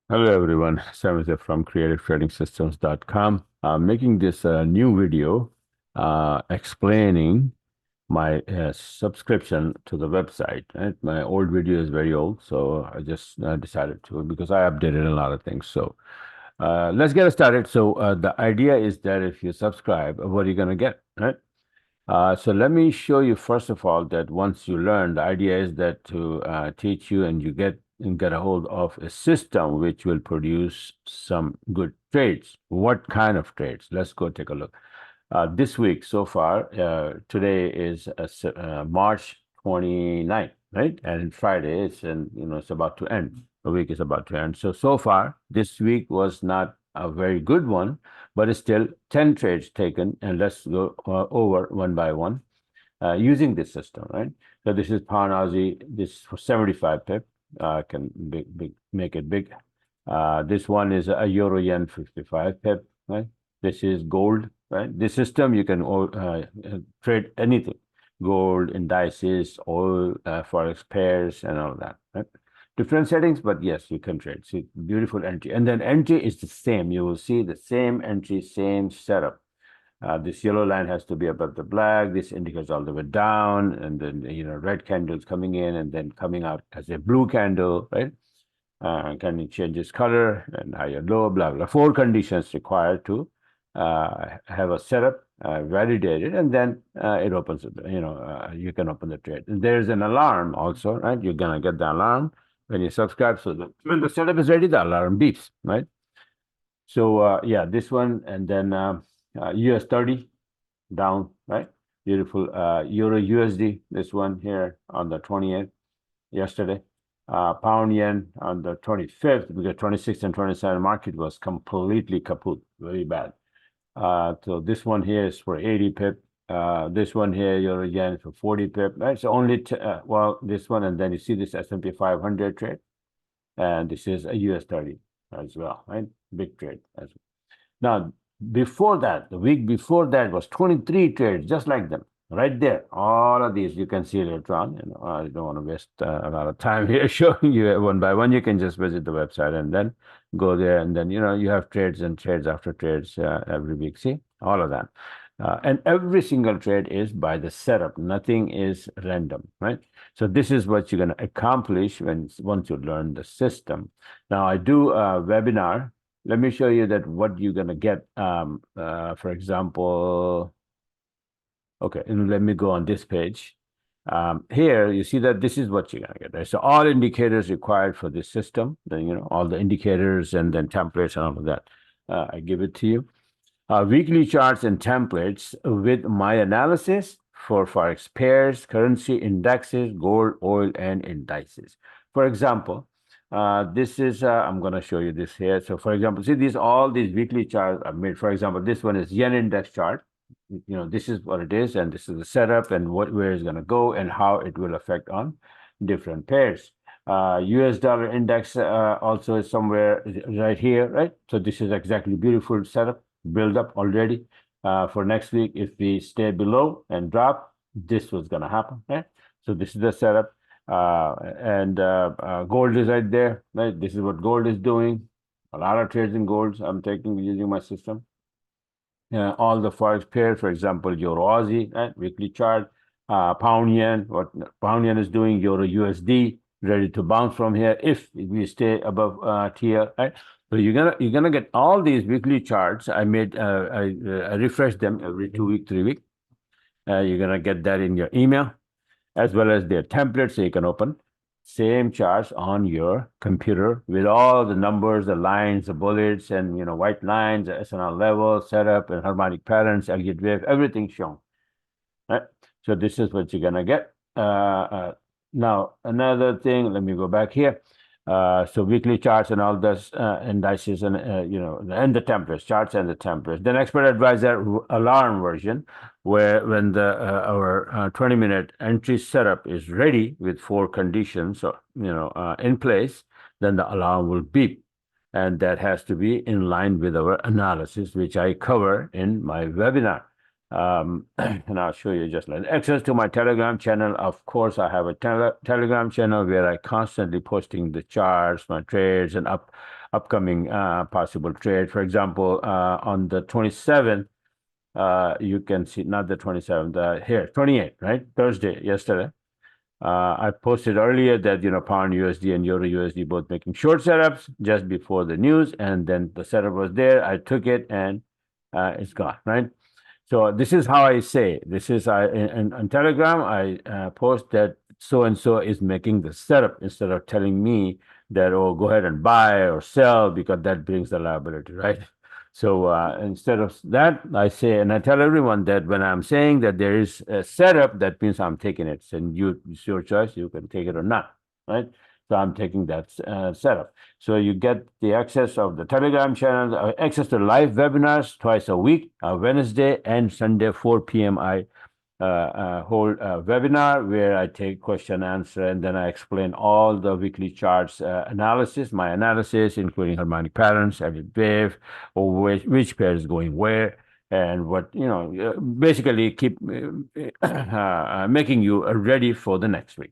Hello everyone, Sam is from creativetradingsystems.com. I'm making this new video explaining my subscription to the website. Right? My old video is very old, so I just decided to because I updated a lot of things. So let's get started. So the idea is that if you subscribe, what are you going to get, right? So let me show you first of all that once you learn, the idea is that to teach you and you get a hold of a system which will produce some good trades. What kind of trades? Let's go take a look. This week so far, today is March 29th, right? And Friday is, and it's about to end. The week is about to end. So far, this week was not a very good one, but it's still 10 trades taken. And let's go over one by one using this system, right? So this is pound Aussie. This for 75 pip. Can make it big. This one is a euro yen 55 pip, right? This is gold, right? This system you can trade anything, gold, indices, oil, forex pairs, and all that, right? Different settings, but yes, you can trade. See, beautiful entry, and then entry is the same. You will see the same entry, same setup. This yellow line has to be above the black. This indicates all the way down, and then red candles coming in and then coming out as a blue candle, right? Can it changes color and higher low, blah blah. Four conditions required to have a setup validated, and then it opens. You can open the trade. And there's an alarm also, right? You're gonna get the alarm when you subscribe. So that when the setup is ready, the alarm beeps, right? So yeah, this one, and then US 30 down, right? Beautiful Euro USD. This one here on the 20th yesterday. Pound yen on the 25th, because 26th and 27th market was completely kaput, very bad. So this one here is for 80 pip. This one here, euro yen for 40 pip. Right? So only, well, this one, and then you see this S&P 500 trade, and this is a US 30 as well, right? Big trade as well. Now, before that, the week before that was 23 trades, just like them, right there. All of these you can see later on. I don't want to waste a lot of time here showing you one by one. You can just visit the website and then go there, and then you have trades and trades after trades every week. See all of that, and every single trade is by the setup. Nothing is random, right? So this is what you're going to accomplish once you learn the system. Now I do a webinar. Let me show you that what you're gonna get. For example, okay, and let me go on this page. Here you see that this is what you're gonna get. Right? So all indicators required for this system, then all the indicators and then templates and all of that. I give it to you. Weekly charts and templates with my analysis for forex pairs, currency indexes, gold, oil, and indices. For example, this is I'm going to show you this here. So, for example, see all these weekly charts are made. For example, this one is yen index chart. This is what it is, and this is the setup and where it's going to go and how it will affect on different pairs. US dollar index also is somewhere right here, right? So this is exactly beautiful setup build up already for next week. If we stay below and drop, this was going to happen, right? So this is the setup. And gold is right there, right? This is what gold is doing. A lot of trades in golds I'm taking using my system. All the forex pairs, for example, Euro Aussie, right? Weekly chart, pound yen, what pound yen is doing, Euro USD, ready to bounce from here if we stay above tier, right? So you're gonna get all these weekly charts. I refresh them every 2 week, 3 week. You're gonna get that in your email as well as their templates, so you can open same charts on your computer with all the numbers, the lines, the bullets, and white lines, the SNL level, setup, and harmonic patterns, Elliott wave, everything shown. Right? So this is what you're gonna get. Now another thing, let me go back here. So weekly charts and all this indices and and the templates, charts and the templates. Then expert advisor alarm version, where when the our 20-minute entry setup is ready with 4 conditions, in place, then the alarm will beep, and that has to be in line with our analysis, which I cover in my webinar. And I'll show you just like access to my Telegram channel. Of course, I have a Telegram channel where I constantly posting the charts, my trades, and upcoming possible trade. For example, on the 27th, you can see not the 27th, here 28th, right? Thursday, yesterday. I posted earlier that pound USD and euro USD both making short setups just before the news, and then the setup was there. I took it and it's gone, right? So this is how I say. This is on Telegram. I post that so and so is making the setup instead of telling me that, oh, go ahead and buy or sell, because that brings the liability, right? So instead of that, I say, and I tell everyone that when I'm saying that there is a setup, that means I'm taking it. And it's your choice. You can take it or not, right? So I'm taking that setup. So you get the access of the Telegram channel, access to live webinars twice a week, Wednesday and Sunday, 4 p.m. I hold a webinar where I take question answer, and then I explain all the weekly charts analysis, my analysis, including harmonic patterns, Elliott wave, or which pair is going where, and what, basically keep making you ready for the next week.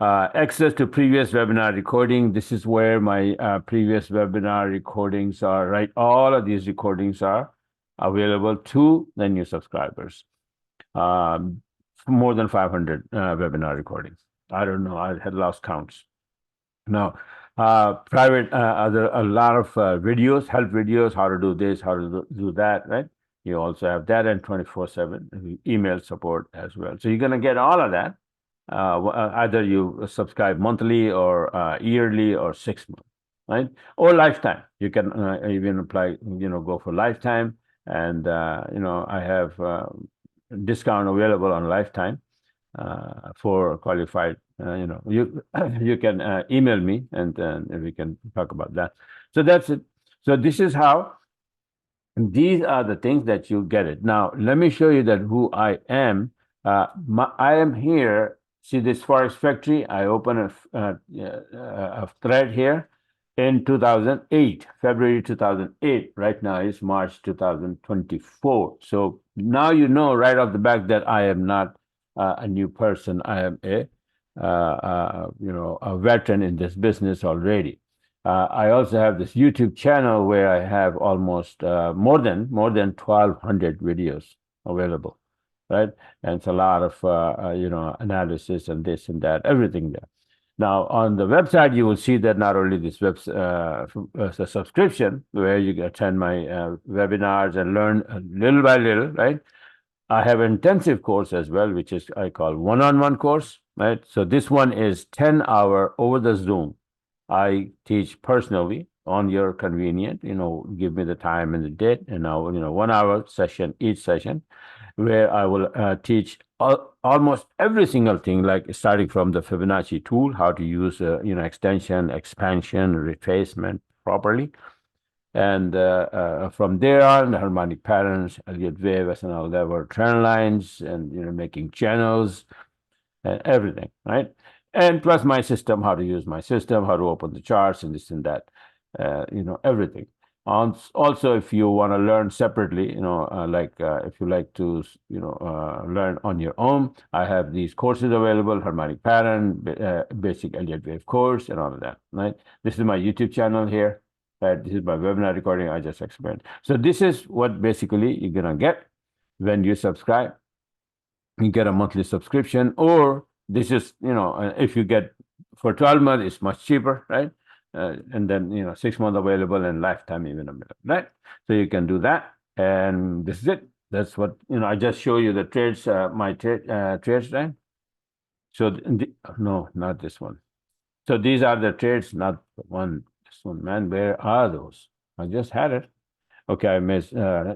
Access to previous webinar recording. This is where my previous webinar recordings are, right? All of these recordings are available to the new subscribers. More than 500 webinar recordings. I don't know. I had lost counts. Now, private, a lot of videos, help videos, how to do this, how to do that, right? You also have that, and 24/7 email support as well. So you're going to get all of that. Either you subscribe monthly or yearly or 6 months, right? Or lifetime. You can even apply, go for lifetime. And, I have discount available on lifetime for qualified. You you can email me, and then we can talk about that. So that's it. So this is how. These are the things that you get it. Now, let me show you that who I am. I am here. See this Forex Factory? I open a thread here in 2008, February 2008. Right now is March 2024. So now you know right off the back that I am not a new person. I am a veteran in this business already. I also have this YouTube channel where I have almost more than 1,200 videos available, right? And it's a lot of analysis and this and that, everything there. Now on the website, you will see that not only this a subscription where you can attend my webinars and learn little by little, right? I have an intensive course as well, which is I call one-on-one course, right? So this one is 10-hour over the Zoom. I teach personally on your convenient, give me the time and the date, and now, 1 hour session, each session, where I will teach almost every single thing, like starting from the Fibonacci tool, how to use, extension, expansion, retracement properly. And from there on, the harmonic patterns, Elliott wave, SNL level, trend lines, and, making channels and everything, right? And plus my system, how to use my system, how to open the charts and this and that, everything. Also, if you want to learn separately, if you like to, learn on your own, I have these courses available: harmonic pattern, basic Elliott wave course, and all of that, right? This is my YouTube channel here. Right? This is my webinar recording I just explained. So this is what basically you're going to get when you subscribe. You get a monthly subscription, or this is, if you get for 12 months, it's much cheaper, right? And then, 6 months available and lifetime even available, right? So you can do that. And this is it. That's what, I just show you the trades, my trades, right? So, no, not this one. So these are the trades, not the one, this one, man. Where are those? I just had it. Okay, I missed,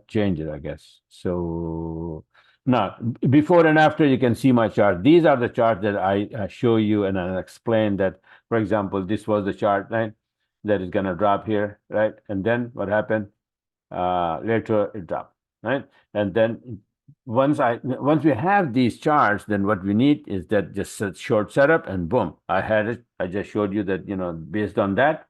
change it, I guess. So now, before and after, you can see my chart. These are the charts that I show you, and I explain that, for example, this was the chart, right? That is going to drop here, right? And then what happened? Later it dropped, right? And then once we have these charts, then what we need is that just a short setup, and boom, I had it. I just showed you that, based on that,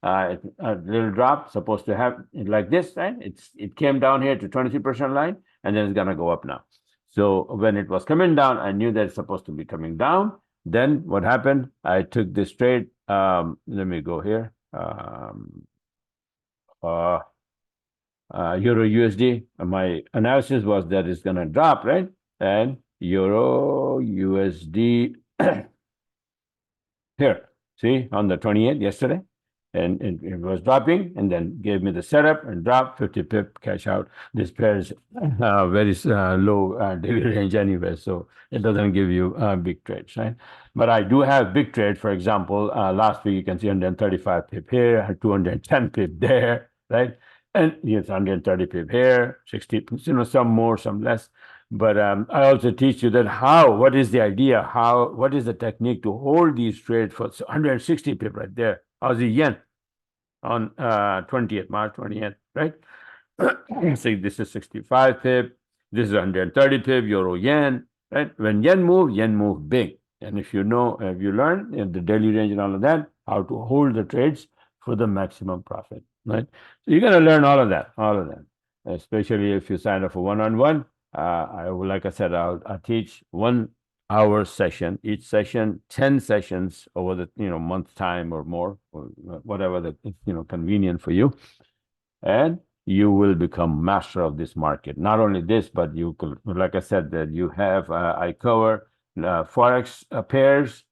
a little drop, supposed to have it like this, right? It came down here to 23% line, and then it's going to go up now. So when it was coming down, I knew that it's supposed to be coming down. Then what happened? I took this trade. Let me go here. Euro USD. My analysis was that it's going to drop, right? And Euro USD here, see, on the 28th yesterday, and it was dropping, and then gave me the setup and drop 50 pip cash out. This pair is very low daily range anyway, so it doesn't give you big trades, right? But I do have big trades. For example, last week you can see 135 pip here, 210 pip there, right? And it's 130 pip here, 60, some more, some less. But I also teach you that what is the idea? What is the technique to hold these trades for 160 pip right there? Aussie yen on 20th, March 20th, right? See, this is 65 pip. This is 130 pip, euro yen, right? When yen move big. And if you learn the daily range and all of that, how to hold the trades for the maximum profit, right? So you're going to learn all of that, especially if you sign up for one-on-one. Like I said, I'll teach 1 hour session, each session, 10 sessions over the month time or more, or whatever the convenient for you. And you will become master of this market. Not only this, but you could, like I said, that you have, I cover Forex pairs,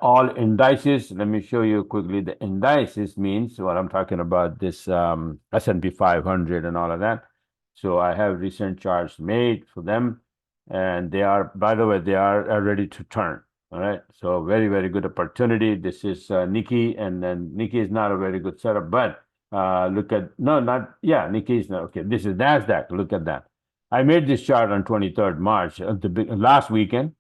all indices. Let me show you quickly. The indices means what I'm talking about, this S&P 500 and all of that. So I have recent charts made for them, and they are, by the way, they are ready to turn. All right. So very, very good opportunity. This is Nikkei, and then Nikkei is not a very good setup, but look at, Nikkei is not, okay. This is NASDAQ. Look at that. I made this chart on 23rd March, last weekend,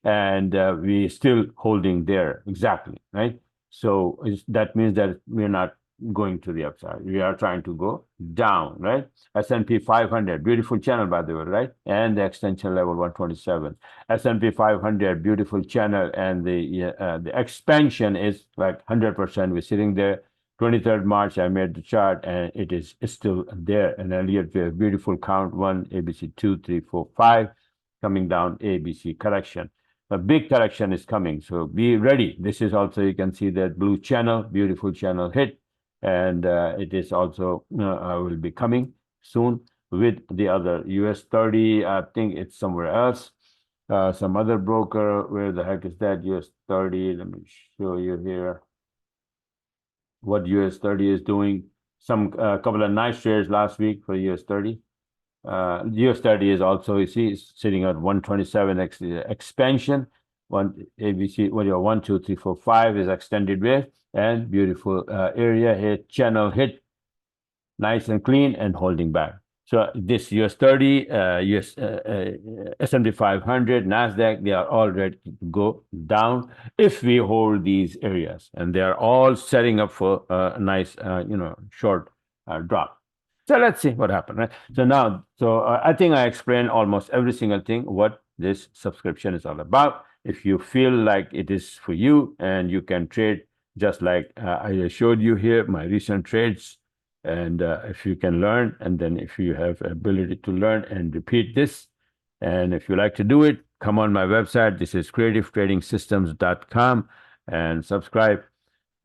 and we still holding there exactly, right? So that means that we're not going to the upside. We are trying to go down, right? S&P 500, beautiful channel, by the way, right? And the extension level 127. S&P 500, beautiful channel, and the expansion is like 100%. We're sitting there. 23rd March, I made the chart, and it's still there. And Elliott wave, beautiful count, 1, ABC 2, 3, 4, 5, coming down, ABC correction. A big correction is coming, so be ready. This is also, you can see that blue channel, beautiful channel hit, and it is also will be coming soon with the other US 30. I think it's somewhere else, some other broker. Where the heck is that US 30? Let me show you here what US 30 is doing. Some couple of nice shares last week for US 30. US 30 is also, you see, is sitting at 127 expansion. One ABC, 1, 2, 3, 4, 5 is extended wave, and beautiful area hit, channel hit, nice and clean, and holding back. So this US 30, S&P 500, NASDAQ, they are all ready to go down if we hold these areas, and they are all setting up for a nice, short drop. So let's see what happened, right? So I think I explained almost every single thing what this subscription is all about. If you feel like it is for you and you can trade just like I showed you here, my recent trades, and if you can learn, and then if you have ability to learn and repeat this, and if you like to do it, come on my website. This is creativetradingsystems.com, and subscribe,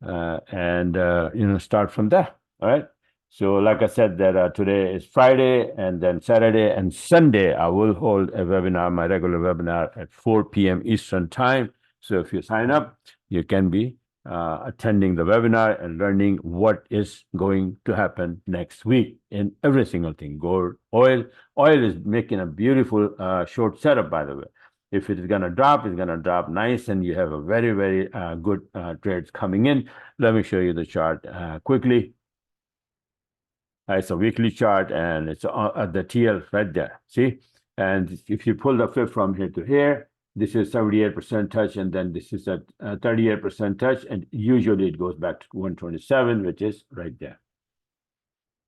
and start from there. All right. So like I said, that today is Friday, and then Saturday and Sunday, I will hold a webinar, my regular webinar at 4 p.m. Eastern time. So if you sign up, you can be attending the webinar and learning what is going to happen next week in every single thing. Gold, oil is making a beautiful short setup, by the way. If it is going to drop, it's going to drop nice, and you have a very, very good trades coming in. Let me show you the chart quickly. It's a weekly chart, and it's at the TL right there. See, and if you pull the fib from here to here, this is 78% touch, and then this is at 38% touch, and usually it goes back to 127, which is right there.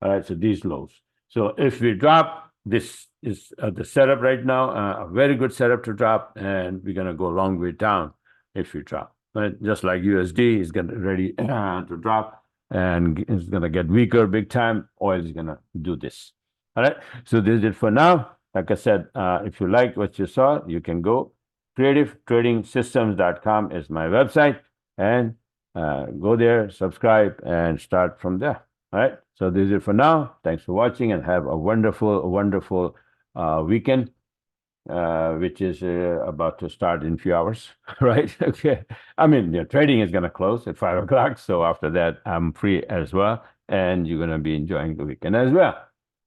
All right, so these lows. So if we drop, this is the setup right now, a very good setup to drop, and we're gonna go a long way down if we drop. Right, just like USD is gonna ready to drop, and it's gonna get weaker big time. Oil is gonna do this. All right, so this is it for now. like I said, if you like what you saw, you can go. CreativeTradingSystems.com is my website, and go there, subscribe, and start from there. All right. So this is it for now. Thanks for watching, and have a wonderful, wonderful weekend, which is about to start in a few hours, right? Okay. I mean, trading is going to close at 5 o'clock. So after that, I'm free as well. And you're going to be enjoying the weekend as well.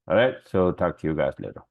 All right. So talk to you guys later.